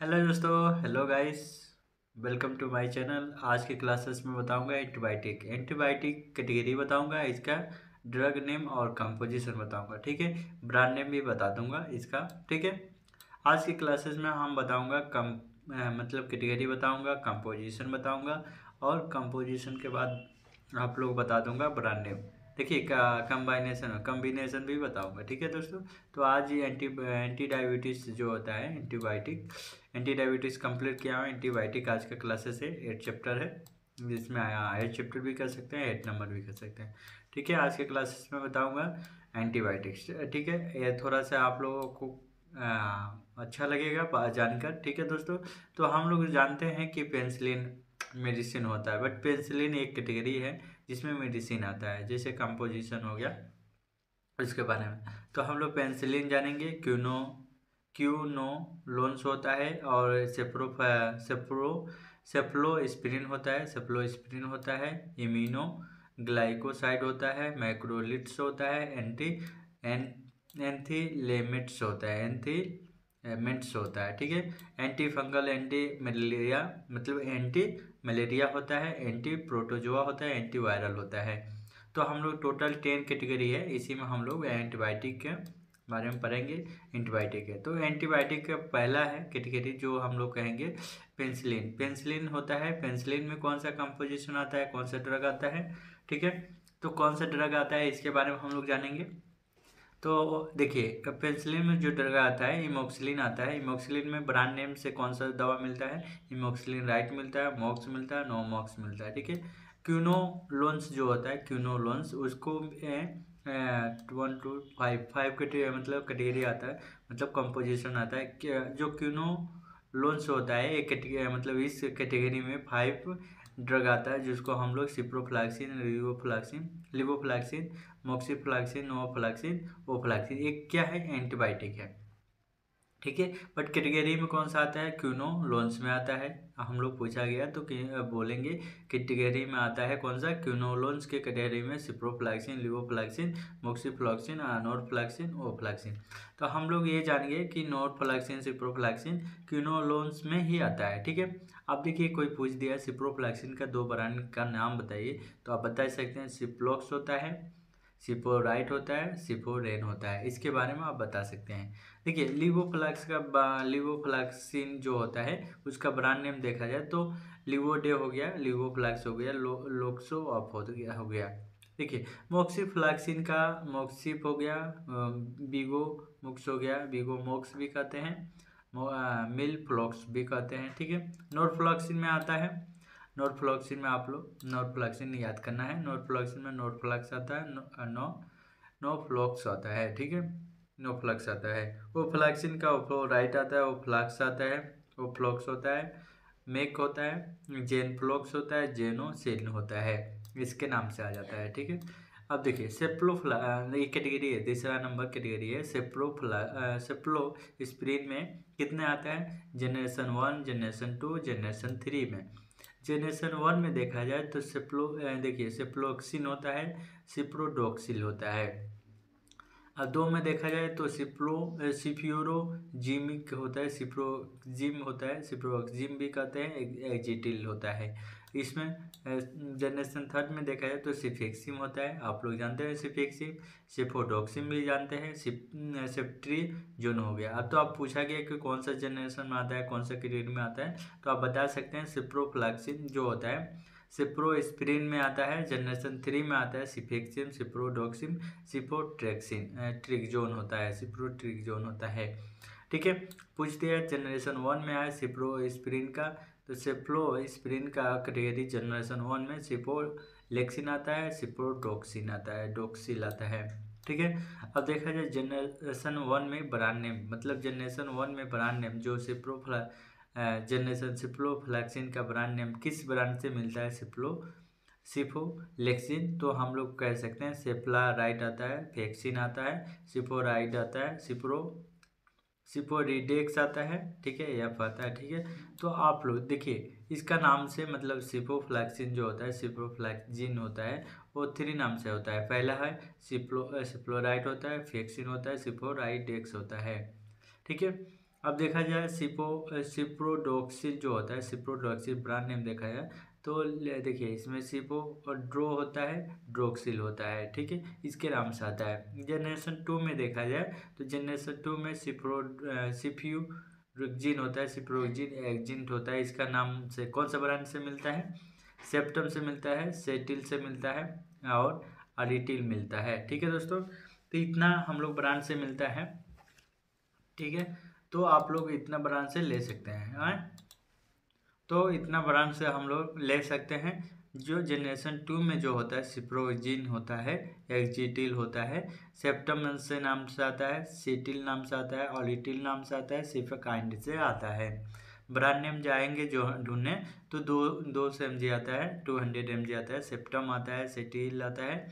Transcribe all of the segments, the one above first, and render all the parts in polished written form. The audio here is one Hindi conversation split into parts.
हेलो दोस्तों, hello guys, welcome to my channel. आज के क्लासेस में बताऊंगा एंटीबायोटिक कैटेगरी बताऊंगा, इसका ड्रग नेम और कंपोजिशन बताऊंगा। ठीक है, ब्रांड नेम भी बता दूंगा इसका। ठीक है, आज की क्लासेस में हम बताऊंगा मतलब कैटेगरी बताऊंगा, कंपोजिशन बताऊंगा और कंपोजिशन के बाद आप लोग बता दूंगा ब्रांड नेम। देखिए कम्बिनेशन भी बताऊंगा। ठीक है दोस्तों, तो आज ये एंटी डायबिटीज जो होता है एंटी डायबिटीज कंप्लीट किया हूँ। एंटीबायोटिक आज का क्लासेस है, 8 चैप्टर है, जिसमें 8 चैप्टर भी कर सकते हैं, 8 नंबर भी कर सकते हैं। ठीक है, आज के क्लासेस में बताऊंगा एंटीबायोटिक्स। ठीक है, ये थोड़ा सा आप लोगों को अच्छा लगेगा जानकर। ठीक है दोस्तों, तो हम लोग जानते हैं कि पेंसिलिन मेडिसिन होता है, बट पेंसिलिन एक कैटेगरी है जिसमें मेडिसिन आता है, जैसे कंपोजिशन हो गया इसके बारे में। तो हम लोग पेंसिलिन जानेंगे, क्यूनोलोन्स होता है, और सेप्रो सेफ्लोस्पिरिन होता है, इम्यूनो ग्लाइकोसाइड होता है, मैक्रोलिट्स होता है, एंथीलेमिट्स होता है, एंथीमेंट्स होता है। ठीक है, एंटी फंगल, एंटी मलेरिया मतलब एंटी मलेरिया होता है, एंटी प्रोटोजोआ होता है, एंटी वायरल होता है। तो हम लोग टोटल 10 कैटेगरी है, इसी में हम लोग एंटीबायोटिक के बारे में पढ़ेंगे। एंटीबायोटिक है तो एंटीबायोटिक का पहला है कैटेगरी जो हम लोग कहेंगे पेंसिलिन। पेंसिलिन होता है, पेंसिलिन में कौन सा कंपोजिशन आता है, कौन सा ड्रग आता है। ठीक है, तो कौन सा ड्रग आता है इसके बारे में हम लोग जानेंगे। तो देखिए, पेंसिलिन में जो ड्रग आता है इमोक्सिलिन आता है। इमोक्सिलिन में ब्रांड नेम से कौन सा दवा मिलता है, इमोक्सिलिन राइट मिलता है, मॉक्स मिलता है, नो मॉक्स मिलता है। ठीक है, क्यूनोलोन्स जो होता है, क्यूनोलोन्स उसको 1 to 5 मतलब कैटेगरी आता है, मतलब कंपोजिशन आता है जो क्यूनोलोन्स होता है एक मतलब इस कैटेगरी में 5 ड्रग आता है, जिसको हम लोग सिप्रोफ्लैक्सिन, लिवोफ्लैक्सिन, मोक्सीफ्लैक्सिन, नोवोफ्लैक्सिन, ओफ्लैक्सिन, एक क्या है, एंटीबायोटिक है। ठीक है, बट कैटेगरी में कौन सा आता है, क्यूनोलोन्स में आता है। हम लोग पूछा गया तो बोलेंगे कैटेगरी में आता है कौन सा, क्यूनोलोन्स के कैटेगरी में सिप्रोफ्लैक्सिन, लिवोफ्लैक्सिन, मोक्सीफ्लैक्सिन, नोरफ्लैक्सिन, ओफ्लैक्सिन। तो हम लोग ये जानेंगे कि नोरफ्लैक्सिन, सिप्रोफ्लैक्सिन क्यूनोलोन्स में ही आता है। ठीक है, अब देखिए कोई पूछ दिया सिप्रोफ्लैक्सिन का 2 ब्रांड का नाम बताइए, तो आप बता सकते हैं सिप्लोक्स होता है, सिपोराइट होता है, सिपोरेन होता है, इसके बारे में आप बता सकते हैं। देखिए लिवोफ्लैक्सिन जो होता है उसका ब्रांड नेम देखा जाए तो लिवोडे हो गया, लिवोफ्लैक्स हो गया, लोक्सो ऑफ हो गया। देखिए मोक्सीफ्लैक्सिन का मोक्सिफ हो गया, बीगो मुक्स हो गया, बीगो मोक्स भी कहते हैं, मिल फ्लॉक्स भी कहते हैं। ठीक है, नोरफ्लॉक्सिन में आता है, नोरफ्लॉक्सिन में आप लोग नोरफ्लॉक्सिन याद करना है, नोरफ्लॉक्सिन में नोरफ्लॉक्स आता है, नो फ्लॉक्स आता है। ठीक है, नो फ्लक्स आता है। वो फ्लैक्सिन का वो राइट आता है, वो फ्लक्स आता है, वो फ्लॉक्स होता है, मेक होता है, जेन फ्लॉक्स होता है, जेनो सेन होता है, इसके नाम से आ जाता है। ठीक है, अब देखिए ये कैटेगरी है, तीसरा नंबर कैटेगरी है सेप्लो स्प्रीन में कितने आता है, जनरेशन 1, जनरेशन 2, जनरेशन 3 में। जनरेशन 1 में देखा जाए तो देखिए सेप्लोक्सिन होता है, सिप्रोडोक्सिल होता है। अब 2 में देखा जाए तो सिफ्यूरोजिमिक होता है, सिप्रोजिम होता है, सिप्रोक्जिम भी कहते हैं, एजिटिल होता है। इसमें जनरेशन 3 में देखा जाए तो सिफेक्सिम होता है, आप लोग जानते हैं सिफेक्सिम, सिफोडोक्सिम भी जानते हैं, सिफ्ट्रीजोन हो गया। अब तो आप पूछा गया कि कौन सा जनरेशन में आता है, कौन सा पीरियड में आता है, तो आप बता सकते हैं सिप्रोफ्लैक्सिन जो होता है सिप्रोस्प्रिन में आता है, जनरेशन 3 में आता है सिफेक्सिम, सिप्रोडोक्सिम, सिप्रोट्रेक्सिन, ट्रिकजोन होता है, सिप्रोट्रिकजोन होता है। ठीक है, पूछते हैं जनरेशन 1 में आया सिप्रोस्प्रिन का, तो सिप्रोस्प्रिन का कैटेगरी जनरेशन 1 में सिप्रोलेक्सिन आता है, सिप्रोडोक्सिन आता है, डोक्सिल आता है। ठीक है, अब देखा जाए जनरेशन 1 में ब्रांड नेम, मतलब जनरेशन 1 में ब्रांड नेम जो जनरेशन सिप्रोफ्लैक्सिन का ब्रांड नेम किस ब्रांड से मिलता है, सिफोलेक्सिन, तो हम लोग कह सकते हैं सेप्ला राइट आता है, फेक्सिन आता है, सिपोराइड आता है, सिपोरिडेक्स आता है। ठीक है, यह आता है। ठीक है, तो आप लोग देखिए इसका नाम से मतलब सिप्रोफ्लैक्सिन जो होता है, सिप्रोफ्लैक्सिन होता है, वो 3 नाम से होता है। पहला है सिप्लोराइड होता है, फेक्सिन होता है, सिपोराइडेक्स होता है। ठीक है, अब देखा जाए सिप्रोडोक्सिल जो होता है, सिप्रोडोक्सिल ब्रांड नेम देखा जाए तो देखिए इसमें सिपो और ड्रो होता है, ड्रोक्सिल होता है, ठीक है, इसके नाम से आता है। जनरेशन 2 में देखा जाए तो जनरेशन 2 में सिप्रोक्जिन होता है, सिप्रोक्जिन एक्जिंट होता है। इसका नाम से कौन सा ब्रांड से मिलता है? सेप्टम से मिलता है, सेटिल से मिलता है और अरिटिल मिलता है, ठीक है दोस्तों। तो इतना हम लोग ब्रांड से मिलता है, ठीक है। तो आप लोग इतना ब्रांड से ले सकते हैं, हाँ? तो इतना ब्रांड से हम लोग ले सकते हैं। जो जनरेशन 2 में जो होता है सिप्रोजिन होता है, एक्जिटिल होता है, सेप्टम से नाम से आता है, सीटिल नाम से आता है, ऑलिटिल नाम से आता है, सिफकाइंड से आता है। ब्रांड नेम जाएंगे जो ढूंढने तो 200 mg आता है, 200 mg आता है, सेप्टम आता है, सेटिल आता है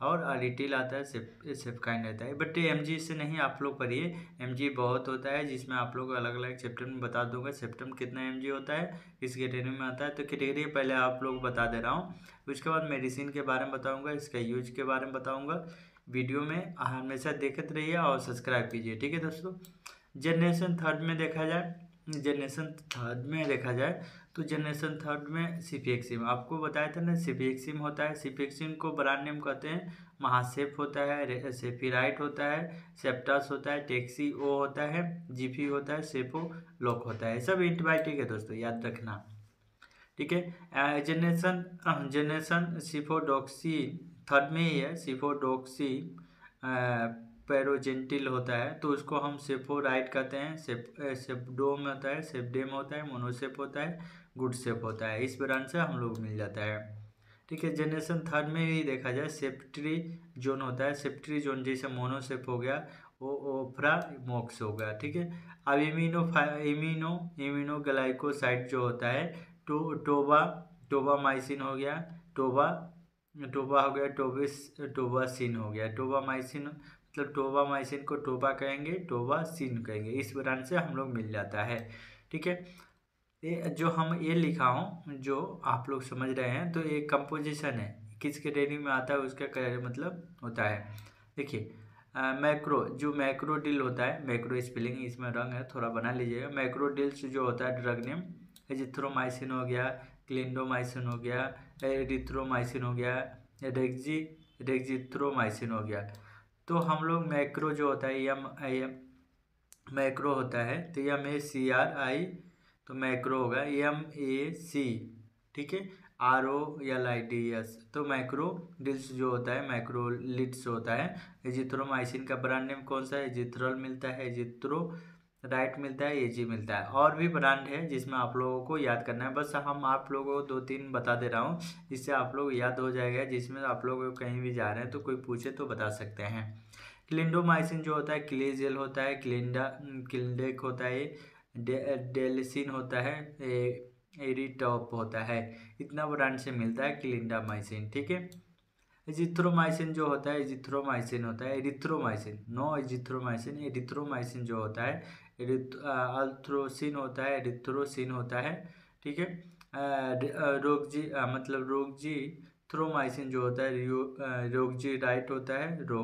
और अरिटिल आता है, सेफकाइंड आता है। बट mg से नहीं आप लोग पढ़िए, mg बहुत होता है जिसमें आप लोग अलग अलग चैप्टर में बता दूंगा सेप्टम कितना mg होता है, किस कैटेगरी में आता है। तो कैटेगरी पहले आप लोग बता दे रहा हूँ, उसके बाद मेडिसिन के बारे में बताऊँगा, इसका यूज के बारे में बताऊँगा। वीडियो में हमेशा देखते रहिए और सब्सक्राइब कीजिए, ठीक है दोस्तों। जनरेशन थर्ड में देखा जाए, तो जनरेशन थर्ड में सिफिएक्सिम आपको बताया था ना, सिफिएक्सिम होता है। सिफिएक्सिम को ब्रांड नेम कहते हैं, महासेफ होता है, सेफिराइट होता है, सेप्टास होता है, टेक्सी ओ होता है, जीफी होता है, सेफो लॉक होता है। सब एंटीबायोटिक है दोस्तों, याद रखना, ठीक है। जनरेशन सिफोडोक्सी थर्ड में ही है, सिफोडोक्सी पेरोजेंटिल होता है, तो उसको हम सेफोराइट कहते हैं। सेफडोम होता है, सेफडेम होता है, मोनोसेफ होता है, गुड सेफ होता है। इस ब्रांड से हम लोग मिल जाता है, ठीक है। जनरेशन थर्ड में भी देखा जाए सेप्ट्री जोन होता है, सेप्ट्री जोन जैसे मोनोसेफ हो गया, वो ओफ्रा मोक्स हो गया, ठीक है। अब इम्यूनोग्लाइकोसाइड जो होता है, टोबामाइसिन हो गया, टोबा टोबा हो गया, टोबासिन हो गया। टोबामाइसिन मतलब टोबामाइसिन को टोबा कहेंगे, टोबासिन कहेंगे। इस ब्रांड से हम लोग मिल जाता है, ठीक है। ये जो हम ये लिखा हूँ जो आप लोग समझ रहे हैं, तो ये कंपोजिशन है, किस कैटेगरी में आता है उसका मतलब होता है। देखिए मैक्रो जो मैक्रोडिल होता है, मैक्रो स्पेलिंग इसमें रंग है, थोड़ा बना लीजिएगा। मैक्रोडिल्स जो होता है ड्रग नेम, एजिथ्रोमाइसिन हो गया, क्लिंडोमाइसिन हो गया, एरिथ्रोमाइसिन हो गया, रेक्जिथ्रोमाइसिन हो गया। तो हम लोग मैक्रो जो होता है एम मैक्रो होता है, तो MACRI, तो मैक्रो होगा MAC, ठीक है, ROLIDS। तो मैक्रो डिल्स जो होता है, मैक्रो लिड्स होता है। एजिथ्रोमाइसिन का ब्रांड नेम कौन सा है? एजिथ्रोल मिलता है, एजिथ्रो राइट मिलता है, एजी मिलता है। और भी ब्रांड है जिसमें आप लोगों को याद करना है, बस हम आप लोगों को 2-3 बता दे रहा हूँ, जिससे आप लोग याद हो जाएगा, जिसमें आप लोग कहीं भी जा रहे हैं तो कोई पूछे तो बता सकते हैं। क्लिंडोमाइसिन जो होता है, क्लेजेल होता है, क्लिंडेक होता है, डेलिसिन होता है, एरिटॉप होता है। इतना ब्रांड से मिलता है क्लिंडामाइसिन, ठीक है। एजिथ्रोमाइसिन जो होता है, एजिथ्रोमाइसिन होता है, एरिथ्रोमाइसिन, नो एजिथ्रोमाइसिन, एरिथ्रोमाइसिन जो होता है, अल्थ्रोसिन होता है, एरिथ्रोसिन होता है, ठीक है। रोगजी थ्रोमाइसिन जो होता है, रोगजी राइट होता है, रो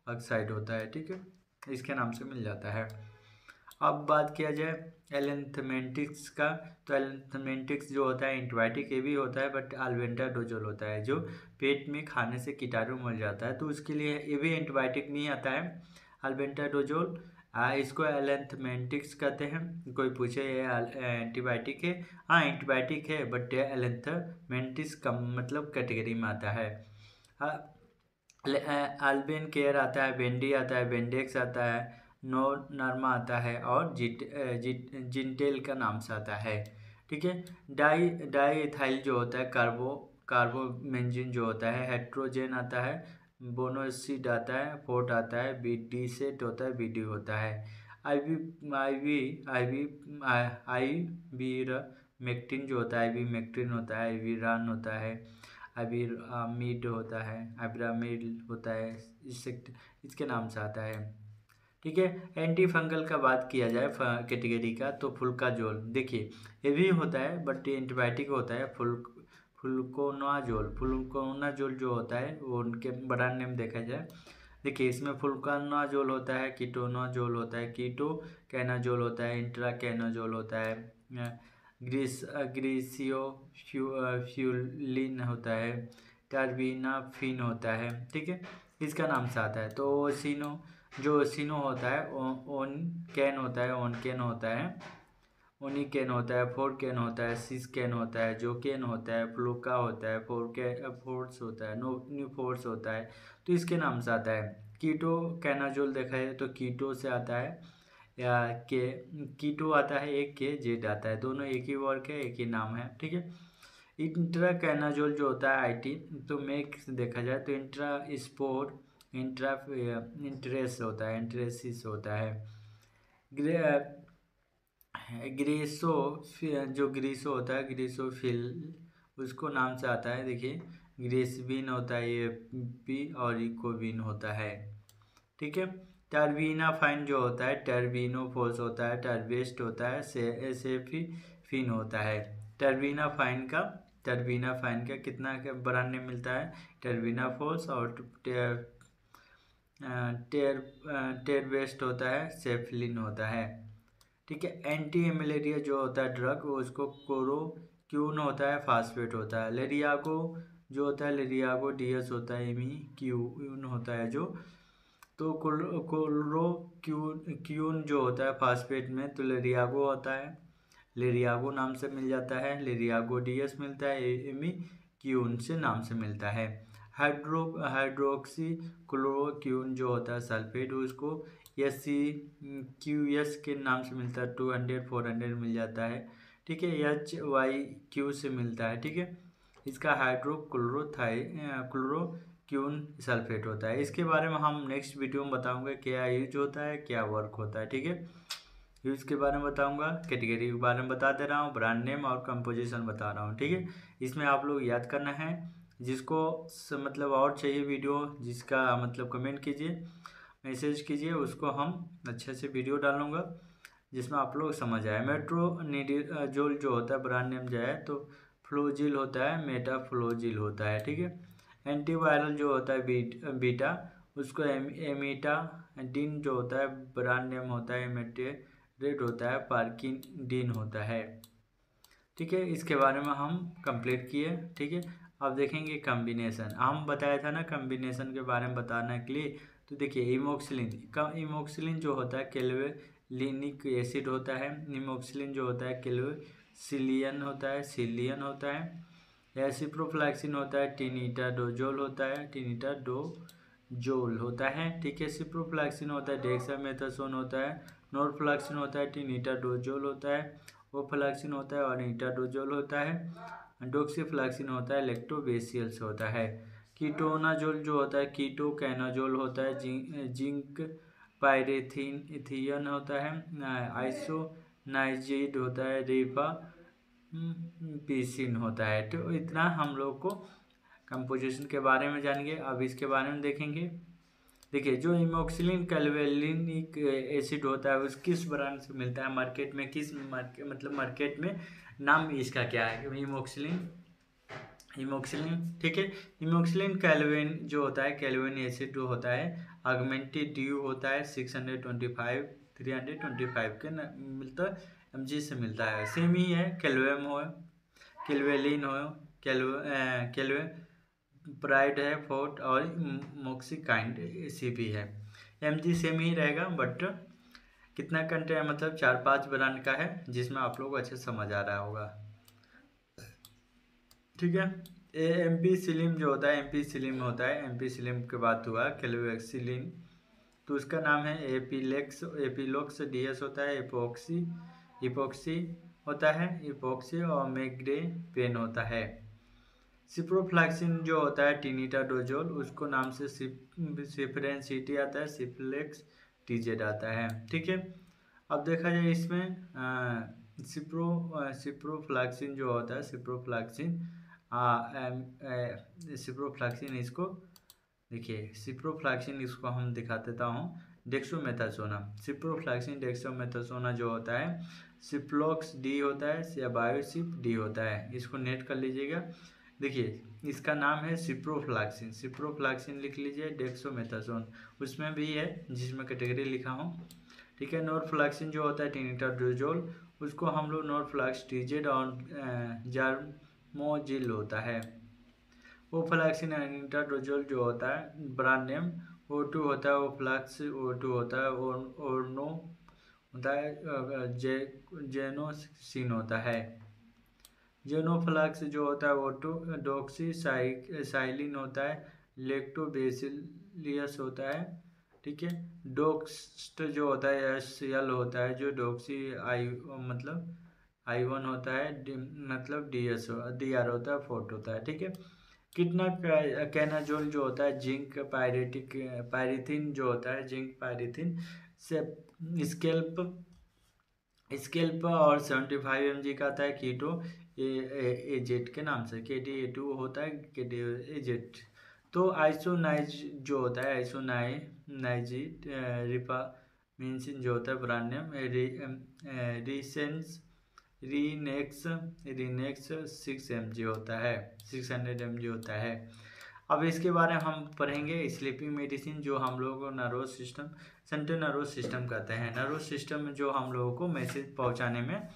ऑक्साइड होता है, ठीक है, इसके नाम से मिल जाता है। अब बात किया जाए एलेंथमेंटिक्स का, तो एलेंथमेंटिक्स जो होता है एंटीबायोटिक ये भी होता है, बट अल्बेंडाजोल होता है, जो पेट में खाने से कीटाणु मर जाता है, तो उसके लिए ये भी एंटीबायोटिक नहीं आता है, अल्बेंडाजोल। इसको एलेंथमेंटिक्स कहते हैं। कोई पूछे ये एंटीबायोटिक है? हाँ एंटीबायोटिक है, बट एलेंथमेंटिक्स कम मतलब कैटेगरी में आता है। अल्बेन केयर आता है, बेंडी आता है, बेंडेक्स आता है, नो नर्मा आता है और जिंटेल का नाम से आता है, ठीक है। डाई इथाइल जो होता है, कार्बोमेंजिन जो होता है, हेट्रोजेन आता है, बोनोसिड आता है, फोर्ट आता है, बीडी सेट होता है, बीडी होता है, मेक्टिन जो होता है, आईवी मेक्टिन होता है, आईवीरान होता है, अबिरामिड होता है, अबिरामिड होता है, इसके नाम से आता है, ठीक है। एंटी फंगल का बात किया जाए कैटेगरी का, तो फुल्काजोल देखिए ये भी होता है, बट ये एंटीबायोटिक होता है। फुल्कोनाजोल जो होता है वो उनके ब्रांड नेम देखा जाए, देखिए इसमें फुल्कोनाजोल होता है, कीटोनाजोल होता है, कीटो कैनाजोल होता है, इंट्रा कैनाजोल होता है, ग्रीसियो फ्यूलिन होता है, टर्बिनाफिन होता है। ठीक है, इसका नाम से आता है। तो ओसिनो जो ओसिनो होता है, ओन कैन होता है, ओन कैन होता है, ओनिकेन होता है, फोरकेन होता है, सिसकेन होता है, जोकेन होता है, फ्लूका होता है, फोर्स होता है, न्यूफोर्स होता है। तो इसके नाम से आता है। कीटो कैनाजोल देखा है तो कीटो से आता है, या के कीटो आता है, एक के जेड आता है, दोनों एक ही वर्क है, एक ही नाम है। ठीक है, इंट्रा कैनाजोल जो होता है आईटी, तो मेक देखा जाए तो इंट्रा स्पोर, इंट्रा इंट्रेस होता है, इंट्रेसिस होता है। ग्रीसो जो ग्रीसो होता है, ग्रीसोफिल उसको नाम से आता है। देखिए, ग्रीसबिन होता है ये पी, और इकोबिन होता है। ठीक है, टर्बीना फाइन जो होता है, टर्बिनोफोस होता है, टर्बेस्ट होता है, सेफिफिन होता है। टर्बीना फाइन का कितना ब्रांड नेम मिलता है, टर्बिनाफोस, और टेरबेस्ट होता है, सेफलिन होता है। ठीक है, एंटी मलेरिया जो होता है ड्रग, वो उसको क्लोरोक्यून होता है, फास्फेट होता है। लेरियागो जो होता है, लेरियागो डीएस होता है, क्यून होता है जो। तो क्लोरोक्यून जो होता है फास्फेट में, तो लेरियागो होता है, लेरियागो नाम से मिल जाता है, लेरियागो डीएस मिलता है, क्यून से नाम से मिलता है। हाइड्रोक्सी क्लोरोक्यून जो होता है सल्फेट, उसको SCQS के नाम से मिलता है, 200-400 मिल जाता है। ठीक है, HYQ से मिलता है। ठीक है, इसका क्लोरोक्यून सल्फेट होता है। इसके बारे में हम नेक्स्ट वीडियो में बताऊंगा, क्या यूज होता है, क्या वर्क होता है। ठीक है, यूज के बारे में बताऊंगा, कैटेगरी के बारे में बता दे रहा हूँ, ब्रांड नेम और कंपोजिशन बता रहा हूँ। ठीक है, इसमें आप लोग याद करना है। जिसको मतलब और चाहिए वीडियो, जिसका मतलब कमेंट कीजिए, मैसेज कीजिए, उसको हम अच्छे से वीडियो डालूंगा जिसमें आप लोग समझ आए। मेट्रोनिडाजोल जो होता है ब्रांड नेम जो है, तो फ्लोजिल होता है, मेटाफ्लोजिल होता है। ठीक है, एंटीवायरल जो होता है बीटा, उसको एमिटाडिन जो होता है ब्रांड नेम होता है, एमिटेरेट होता है, पार्किडिन होता है। ठीक है, इसके बारे में हम कंप्लीट किए। ठीक है, अब देखेंगे कम्बिनेशन। हम बताया था ना कम्बिनेशन के बारे में बताने के लिए। तो देखिए, इमोक्सिलिन जो होता है कैल्वेलिनिक एसिड होता है, इमोक्सिलिन जो होता है कैल्वेसिलियन होता है, सिलियन होता है। सिप्रोफ्लैक्सिन होता है, टिनिटाडोजोल होता है, टिनिटाडोजोल होता है। ठीक है, सिप्रोफ्लैक्सिन होता है, डेक्सामेथासोन होता है, नोरफ्लैक्सिन होता है, टिनिटाडोजोल होता है, ओफ्लैक्सिन होता है, और नीटाडोजोल होता है। डोक्सीफ्लैक्सिन होता है, लैक्टोबेसियल्स होता है। कीटोनाजोल जो होता है, कीटो कैनाजोल होता है, जिंक पायरेथियन होता है, आइसोनाइजिड होता है, रिफा पीसिन होता है। तो इतना हम लोग को कंपोजिशन के बारे में जानेंगे। अब इसके बारे में देखेंगे। देखिए, जो इमोक्सिलिन कैल्वेलिनिक एसिड होता है, उस किस ब्रांड से मिलता है मार्केट में, मतलब मार्केट में नाम इसका क्या है, इमोक्सिलिन। ठीक है, इमोक्सिलिन कैल्वेन जो होता है, कैल्वेन एसिड जो होता है, ऑगमेंटेड ड्यू होता है, 325 के मिलता mg से मिलता है। सेम ही है, कैल्वेम हो, कैल्वेलिन हो, कैल्वे प्राइड है, फोर्ट, और मोक्सिकाइंड CP है। mg सेम ही रहेगा, बट कितना कंटेंट मतलब 4-5 ब्रांड का है, जिसमें आप लोग अच्छे समझ आ रहा होगा। ठीक है, एम्पीसिलिन जो होता है, एम्पीसिलिन होता है, एम्पीसिलिन के बाद हुआ कैल्वेक्सिलिन, तो उसका नाम है एपिलोक्स डीएस होता है, इपोक्सी होता है, इपोक्सी, और मेग्रेपेन होता है। सिप्रोफ्लैक्सिन जो होता है, टिनिटाडोजोल, उसको नाम से सिफ्रेंसिटी आता है, सिफ्लेक्स TZ आता है। ठीक है, अब देखा जाए इसमें सिप्रोफ्लैक्सिन जो होता है, सिप्रोफ्लैक्सिन इसको देखिए, सिप्रोफ्लैक्सिन इसको हम दिखा देता हूँ, डेक्सोमेथासोना, सिप्रोफ्लैक्सिन डेक्सोमेथासोना जो होता है, सिप्लोक्स डी होता है, या बायोसिप डी होता है। इसको नेट कर लीजिएगा। देखिए, इसका नाम है सिप्रोफ्लैक्सिन लिख लीजिए, डेक्सोमेथासोन उसमें भी है, जिसमें कैटेगरी लिखा हूँ ठीक है। नॉरफ्लैक्सिन जो होता है टेनिट्राजोल, उसको हम लोग नॉरफ्लैक्स TZ और जार्मोजिल होता है। ओफ्लैक्सिन टेनिट्राजोल जो होता है ब्रांड नेम O2 होता है, ओफ्लैक्स O2 होता है, ओर्नो होता है, जेनोसिन होता है। जेनोफ्लैक्स जो होता है O2 डॉक्सीसाइलिन होता है, लेक्टोबेसिलियस होता है। ठीक है। डोक्स्ट जो होता है SL होता है, जो डॉक्सी आई मतलब I1 होता है, मतलब DR होता है, फोर्ट होता है। ठीक है। कितना कैनाजोल जो होता है जिंक पायरिथिन जो होता है, जिंक पायरिथिन से स्केल्प और 75 mg का आता है। कीटो एजेट के नाम से KD-A2 होता है, KD एजेट। तो आइसोनाइज जो होता है, आइसोनाइजिड रिफामिनसिन जो होता है ब्रांड नेम रीनेक्स 6 mg होता है, 600 mg होता है। अब इसके बारे में हम पढ़ेंगे स्लीपिंग मेडिसिन, जो हम लोगों को nervous system, central nervous system कहते हैं। नर्वस सिस्टम में जो हम लोगों को मैसेज पहुंचाने में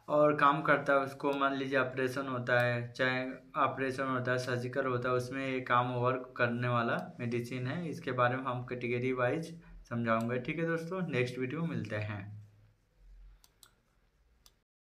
और काम करता है, उसको मान लीजिए ऑपरेशन होता है, चाहे ऑपरेशन होता है, सर्जिकल होता है, उसमें ये काम वर्क करने वाला मेडिसिन है। इसके बारे में हम कैटेगरी वाइज समझाऊंगा। ठीक है दोस्तों, नेक्स्ट वीडियो मिलते हैं।